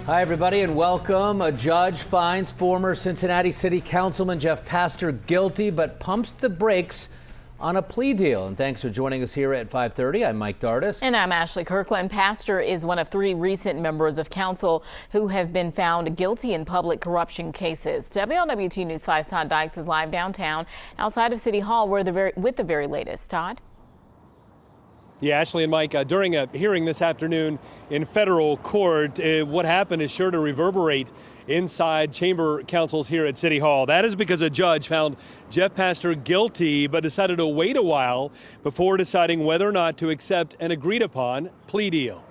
Hi, everybody, and welcome. A judge finds former Cincinnati City Councilman Jeff Pastor guilty, but pumps the brakes on a plea deal. And thanks for joining us here at 5:30. I'm Mike Dardis. And I'm Ashley Kirkland. Pastor is one of 3 recent members of council who have been found guilty in public corruption cases. WLWT News 5's Todd Dykes is live downtown outside of City Hall with the very latest. Todd? Yeah, Ashley and Mike, during a hearing this afternoon in federal court, what happened is sure to reverberate inside chamber councils here at City Hall. That is because a judge found Jeff Pastor guilty, but decided to wait a while before deciding whether or not to accept an agreed upon plea deal.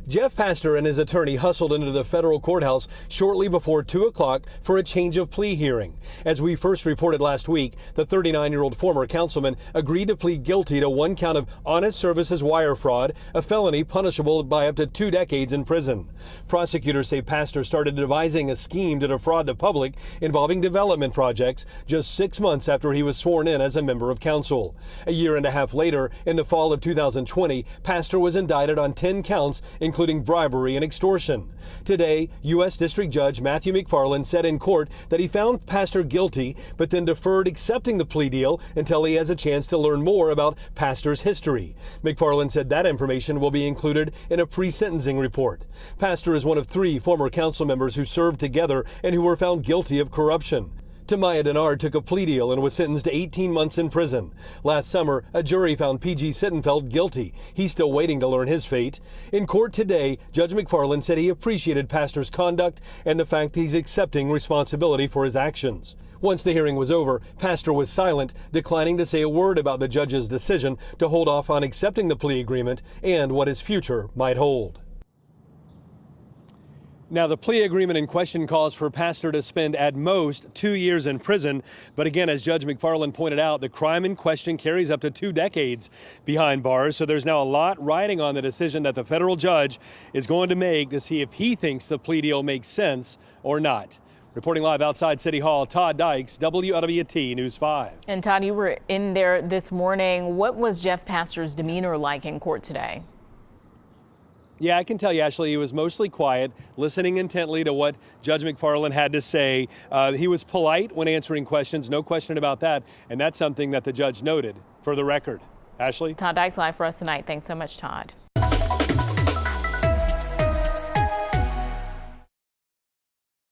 Jeff Pastor and his attorney hustled into the federal courthouse shortly before 2 o'clock for a change of plea hearing. As we first reported last week, the 39-year-old former councilman agreed to plead guilty to 1 count of honest services wire fraud, a felony punishable by up to 2 decades in prison. Prosecutors say Pastor started devising a scheme to defraud the public involving development projects just 6 months after he was sworn in as a member of council. A year and a half later, in the fall of 2020, Pastor was indicted on 10 counts, including bribery and extortion. Today, U.S. District Judge Matthew McFarland said in court that he found Pastor guilty, but then deferred accepting the plea deal until he has a chance to learn more about Pastor's history. McFarland said that information will be included in a pre-sentencing report. Pastor is one of 3 former council members who served together and who were found guilty of corruption. Tamaya Denard took a plea deal and was sentenced to 18 months in prison. Last summer, a jury found P.G. Sittenfeld guilty. He's still waiting to learn his fate. In court today, Judge McFarland said he appreciated Pastor's conduct and the fact he's accepting responsibility for his actions. Once the hearing was over, Pastor was silent, declining to say a word about the judge's decision to hold off on accepting the plea agreement and what his future might hold. Now, the plea agreement in question calls for Pastor to spend at most 2 years in prison. But again, as Judge McFarland pointed out, the crime in question carries up to 2 decades behind bars. So there's now a lot riding on the decision that the federal judge is going to make to see if he thinks the plea deal makes sense or not. Reporting live outside City Hall, Todd Dykes, WLWT News 5. And Todd, you were in there this morning. What was Jeff Pastor's demeanor like in court today? Yeah, I can tell you, Ashley, he was mostly quiet, listening intently to what Judge McFarland had to say. He was polite when answering questions, no question about that, and that's something that the judge noted for the record. Ashley? Todd Dykes live for us tonight. Thanks so much, Todd.